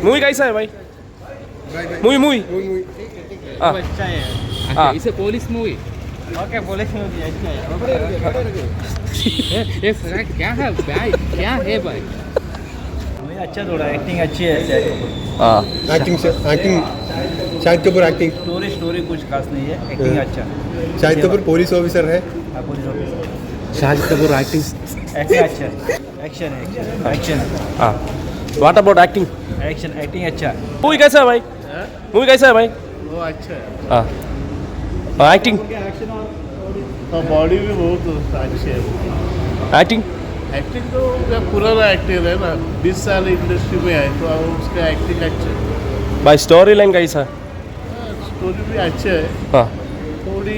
Movie कैसा है भाई? मूवी अच्छा है। हाँ। इसे police movie. Okay police movie अच्छा है। ये फ्रैंक क्या है भाई? क्या है भाई? मूवी अच्छा थोड़ा एक्टिंग अच्छी है। हाँ acting Shahid Kapoor acting story कुछ खास नहीं है, एक्टिंग अच्छा। शाहिद कपूर पुलिस ऑफिसर है। Police officer Shahid Kapoor acting acting अच्छा है। एक्शन हाँ व्हाट अबाउट एक्टिंग? एक्टिंग अच्छा है। मूवी कैसा है भाई? मूवी कैसा है भाई? वो अच्छा है हाँ एक्टिंग और बॉडी भी बहुत अच्छी है। एक्टिंग एक्टिंग तो क्या पुराना एक्टर है ना, 20 साल इंडस्ट्री में है तो अब उसका एक्टिंग अच्छा है। भाई स्टोरी लाइन कैसा है? स्टोरी भी अच्छा है, हाँ थोड़ी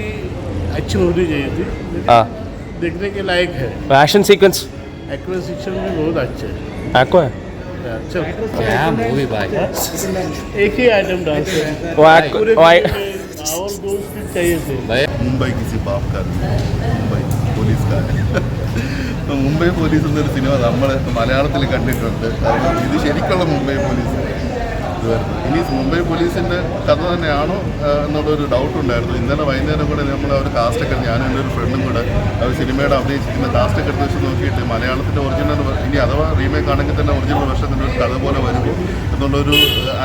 अच्छी होनी चाहिए थी, लेकिन हाँ देखने के लायक है। एक्शन सीक्वेंस एक्टर शिक्षण भी बहुत अच्छा है। एक्को है अच्छा क्या मूवी भाई? एक ही आइटम डांस है वो एक्को पूरे वो फिल्म में, और दो स्क्रिप्ट चाहिए थे। മുംബൈ കിസി ബാപ്പ് കാ മുംബൈ പോലീസുകാരൻ മുംബൈ പോലീസ് എന്നൊരു സിനിമ നമ്മൾ മലയാളത്തിൽ കണ്ടിട്ടുണ്ട്. കാരണം ഇത് ശരിക്കുള്ള മുംബൈ പോലീസ് ഇതുവരുന്നു. ഇനി മുംബൈ പോലീസിൻ്റെ കഥ തന്നെയാണോ എന്നുള്ളൊരു ഡൗട്ട് ഉണ്ടായിരുന്നു. ഇന്നലെ വൈകുന്നേരം കൂടെ നമ്മൾ അവർ കാസ്റ്റൊക്കെ, ഞാനും എൻ്റെ ഒരു ഫ്രണ്ടും കൂടെ അവർ സിനിമയുടെ അഭിനയിച്ചിരിക്കുന്ന കാസ്റ്റൊക്കെ എടുത്ത് വെച്ച് നോക്കിയിട്ട് മലയാളത്തിൻ്റെ ഒറിജിനൽ, ഇനി അഥവാ റീമേക്ക് ആണെങ്കിൽ തന്നെ ഒറിജിനൽ വർഷത്തിൻ്റെ ഒരു കഥ പോലെ വരുമോ എന്നുള്ളൊരു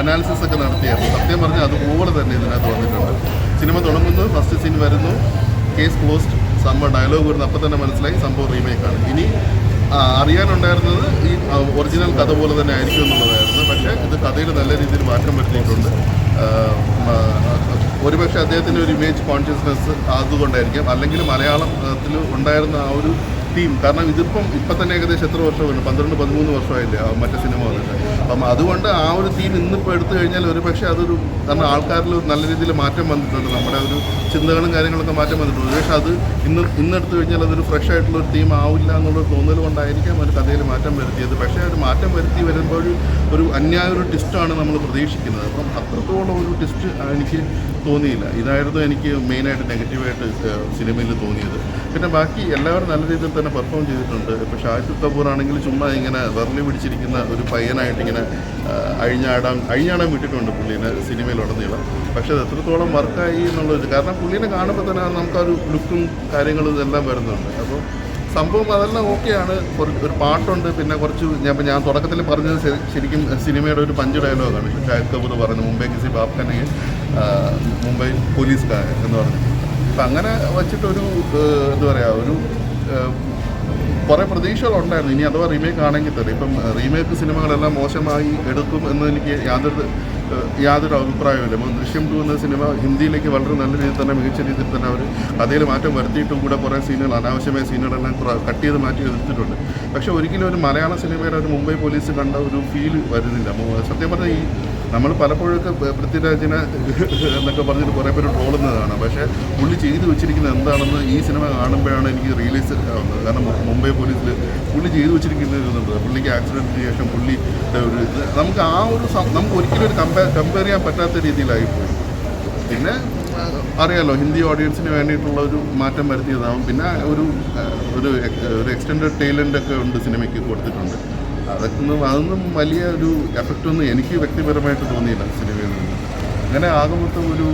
അനാലിസിസ് ഒക്കെ നടത്തിയായിരുന്നു. സത്യം പറഞ്ഞാൽ അതുപോലെ തന്നെ ഇതിനകത്ത് വന്നിട്ടുണ്ട്. സിനിമ തുടങ്ങുന്നു, ഫസ്റ്റ് സീൻ വരുന്നു, കേസ് ക്ലോസ്ഡ്, സംഭവം ഡയലോഗ് വരുന്നു, അപ്പം തന്നെ മനസ്സിലായി സംഭവം റീമേക്കാണ്. ഇനി അറിയാനുണ്ടായിരുന്നത് ഈ ഒറിജിനൽ കഥ പോലെ തന്നെ ആയിരിക്കും എന്നുള്ളതായിരുന്നു. പക്ഷേ ഇത് കഥയിൽ നല്ല രീതിയിൽ മാറ്റം വരുത്തിയിട്ടുണ്ട്. ഒരുപക്ഷെ അദ്ദേഹത്തിൻ്റെ ഒരു ഇമേജ് കോൺഷ്യസ്നെസ് അതുകൊണ്ടായിരിക്കാം, അല്ലെങ്കിൽ മലയാളത്തിൽ ഉണ്ടായിരുന്ന ആ ഒരു തീം. കാരണം ഇപ്പം തന്നെ ഏകദേശം എത്ര വർഷമുണ്ട്, 12-13 വർഷമായില്ലേ മറ്റേ സിനിമ വന്നിട്ട്. അപ്പം അതുകൊണ്ട് ആ ഒരു തീം ഇന്നിപ്പോൾ എടുത്തു കഴിഞ്ഞാൽ ഒരുപക്ഷെ അതൊരു, കാരണം ആൾക്കാരിൽ നല്ല രീതിയിൽ മാറ്റം വന്നിട്ടുണ്ട്, നമ്മുടെ ഒരു ചിന്തകളും കാര്യങ്ങളൊക്കെ മാറ്റം വന്നിട്ടുണ്ട്. ഒരുപക്ഷെ അത് ഇന്നെടുത്തു കഴിഞ്ഞാൽ അതൊരു ഫ്രഷ് ആയിട്ടുള്ള ഒരു തീം ആവില്ല എന്നുള്ളൊരു തോന്നൽ കൊണ്ടായിരിക്കാം ഒരു കഥയിൽ മാറ്റം വരുത്തിയത്. പക്ഷേ ഒരു മാറ്റം വരുത്തി വരുമ്പോൾ ഒരു അന്യായ ഒരു ട്വിസ്റ്റാണ് നമ്മൾ പ്രതീക്ഷിക്കുന്നത്. അപ്പം അത്രത്തോളം ഒരു ട്വിസ്റ്റ് എനിക്ക് തോന്നിയില്ല. ഇതായിരുന്നു എനിക്ക് മെയിനായിട്ട് നെഗറ്റീവായിട്ട് സിനിമയിൽ തോന്നിയത്. പിന്നെ ബാക്കി എല്ലാവരും നല്ല രീതിയിൽ തന്നെ പെർഫോം ചെയ്തിട്ടുണ്ട്. ഇപ്പോൾ ഷാഹിദ് കപൂർ ആണെങ്കിൽ ചുമ്മാ ഇങ്ങനെ വിരലി പിടിച്ചിരിക്കുന്ന ഒരു പയ്യനായിട്ട് ഇങ്ങനെ അഴിഞ്ഞാടാൻ വിട്ടിട്ടുണ്ട് പുള്ളീനെ സിനിമയിലുടനീളം. പക്ഷേ അത് എത്രത്തോളം വർക്കായി എന്നുള്ളത്, കാരണം പുള്ളീനെ കാണുമ്പോൾ തന്നെ നമുക്കൊരു ലുക്കും കാര്യങ്ങളും ഇതെല്ലാം വരുന്നുണ്ട്. അപ്പോൾ സംഭവം അതെല്ലാം ഓക്കെയാണ്. ഒരു പാട്ടുണ്ട്, പിന്നെ കുറച്ച് ഞാൻ തുടക്കത്തിൽ പറഞ്ഞത് ശരിക്കും സിനിമയുടെ ഒരു പഞ്ച് ഡയലോഗാണ് ഷാഹിദ് കപൂർ പറയുന്നത്, മുംബൈ കിസി ബാപ്പ് കാ നഹീ മുംബൈ പോലീസുകാർ എന്ന് പറഞ്ഞു. അപ്പം അങ്ങനെ വച്ചിട്ടൊരു എന്താ പറയുക, ഒരു കുറേ പ്രതീക്ഷകളുണ്ടായിരുന്നു. ഇനി അഥവാ റീമേക്ക് ആണെങ്കിൽ തന്നെ, ഇപ്പം റീമേക്ക് സിനിമകളെല്ലാം മോശമായി എടുക്കും എന്ന് എനിക്ക് യാതൊരു അഭിപ്രായമില്ല. ഇപ്പം ദൃശ്യം 2 എന്ന സിനിമ ഹിന്ദിയിലേക്ക് വളരെ നല്ല രീതിയിൽ തന്നെ, മികച്ച രീതിയിൽ തന്നെ അവർ അതിൽ മാറ്റം വരുത്തിയിട്ടും കൂടെ കുറേ സീനുകൾ, അനാവശ്യമായ സീനുകളെല്ലാം കട്ട് ചെയ്ത് മാറ്റി എടുത്തിട്ടുണ്ട്. പക്ഷേ ഒരിക്കലും ഒരു മലയാള സിനിമയുടെ ഒരു മുംബൈ പോലീസ് കണ്ട ഒരു ഫീൽ വരുന്നില്ല. സത്യം പറഞ്ഞാൽ ഈ നമ്മൾ പലപ്പോഴൊക്കെ പൃഥ്വിരാജിനെ എന്നൊക്കെ പറഞ്ഞിട്ട് കുറേ പേര് ട്രോളുന്നതാണ്. പക്ഷേ പുള്ളി ചെയ്തു വെച്ചിരിക്കുന്നത് എന്താണെന്ന് ഈ സിനിമ കാണുമ്പോഴാണ് എനിക്ക് റിയലൈസ് ആവുന്നത്. കാരണം മുംബൈ പോലീസിൽ പുള്ളി ചെയ്തു വെച്ചിരിക്കുന്നത് പുള്ളിക്ക് ആക്സിഡൻറ്റിന് ശേഷം പുള്ളിയുടെ ഒരു ഇത് നമുക്ക് നമുക്ക് ഒരിക്കലും ഒരു കമ്പയർ ചെയ്യാൻ പറ്റാത്ത രീതിയിലായിപ്പോയി. പിന്നെ അറിയാലോ, ഹിന്ദി ഓഡിയൻസിന് വേണ്ടിയിട്ടുള്ള ഒരു മാറ്റം വരുത്തിയതാവും. പിന്നെ ഒരു എക്സ്റ്റൻഡഡ് ടൈലൻ്റൊക്കെ ഉണ്ട് സിനിമയ്ക്ക് കൊടുത്തിട്ടുണ്ട്. അതൊന്നും വലിയ ഒരു എഫക്റ്റൊന്നും എനിക്ക് വ്യക്തിപരമായിട്ട് തോന്നിയില്ല സിനിമയിൽ നിന്ന്. അങ്ങനെ ആകുമ്പോഴത്തും ഒരു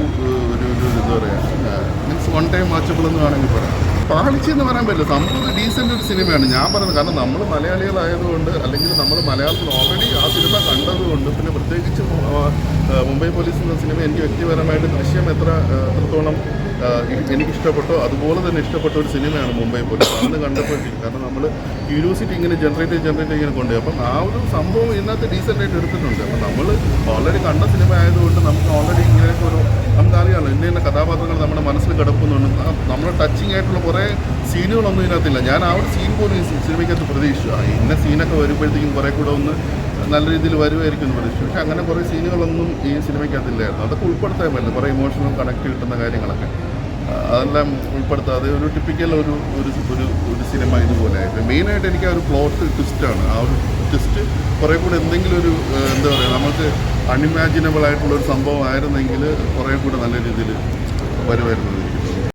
എന്താ പറയുക, മീൻസ് വൺ ടൈം വാച്ചബിൾ എന്ന് വേണമെങ്കിൽ പറയാം. പാളിച്ചെന്ന് പറയാൻ പറ്റില്ല, സംഭവം ഡീസൻ്റ് ഒരു സിനിമയാണ് ഞാൻ പറയുന്നത്. കാരണം നമ്മൾ മലയാളികളായതുകൊണ്ട്, അല്ലെങ്കിൽ നമ്മൾ മലയാളത്തിൽ ഓൾറെഡി ആ സിനിമ കണ്ടതുകൊണ്ട്, പിന്നെ പ്രത്യേകിച്ച് മുംബൈ പോലീസ് എന്ന സിനിമ എനിക്ക് വ്യക്തിപരമായിട്ട് ദൃശ്യം എത്രത്തോളം എനിക്കിഷ്ടപ്പെട്ടോ അതുപോലെ തന്നെ ഇഷ്ടപ്പെട്ട ഒരു സിനിമയാണ് മുംബൈ പോലീസ്. അന്ന് കണ്ടപ്പോഴത്തേക്കും, കാരണം നമ്മൾ ക്യൂരിയോസിറ്റി ഇങ്ങനെ ജനറേറ്റ് ഇങ്ങനെ കൊണ്ടുപോയി. അപ്പം ആ ഒരു സംഭവം ഇതിനകത്ത് ഡീസൻ്റായിട്ട് എടുത്തിട്ടുണ്ട്. അപ്പം നമ്മൾ ഓൾറെഡി കണ്ട സിനിമ ആയതുകൊണ്ട് നമുക്ക് ഓൾറെഡി ഇങ്ങനെയൊക്കെ ഒരു നമുക്കറിയാമല്ലോ, ഇന്ന കഥാപാത്രങ്ങൾ നമ്മുടെ മനസ്സിൽ കിടക്കുന്നുണ്ട്. നമ്മുടെ ടച്ചിങ് ആയിട്ടുള്ള കുറേ സീനുകളൊന്നും ഇതിനകത്തില്ല. ഞാൻ ആ ഒരു സീൻ പോലും ഈ സിനിമയ്ക്കകത്ത് പ്രതീക്ഷിച്ചു. ഇന്ന സീനൊക്കെ വരുമ്പോഴത്തേക്കും കുറേ കൂടെ ഒന്ന് നല്ല രീതിയിൽ വരുമായിരിക്കും എന്ന് പ്രതീക്ഷിച്ചു. പക്ഷേ അങ്ങനെ കുറേ സീനുകളൊന്നും ഈ സിനിമയ്ക്കകത്തില്ലായിരുന്നു. അതൊക്കെ ഉൾപ്പെടുത്താൻ പറ്റില്ല, കുറേ ഇമോഷണൽ കണക്ട് കിട്ടുന്ന കാര്യങ്ങളൊക്കെ അതെല്ലാം ഉൾപ്പെടുത്താതെ ഒരു ടിപ്പിക്കൽ ഒരു സിനിമ ഇതുപോലെയായിട്ട്. മെയിനായിട്ട് എനിക്ക് ആ ഒരു പ്ലോട്ട് ട്വിസ്റ്റാണ്. ആ ഒരു ട്വിസ്റ്റ് കുറേ കൂടെ എന്തെങ്കിലും ഒരു എന്താ പറയുക, നമുക്ക് അൺഇമാജിനബിൾ ആയിട്ടുള്ളൊരു സംഭവം ആയിരുന്നെങ്കിൽ കുറേ കൂടെ നല്ല രീതിയിൽ വരുമായിരുന്നു.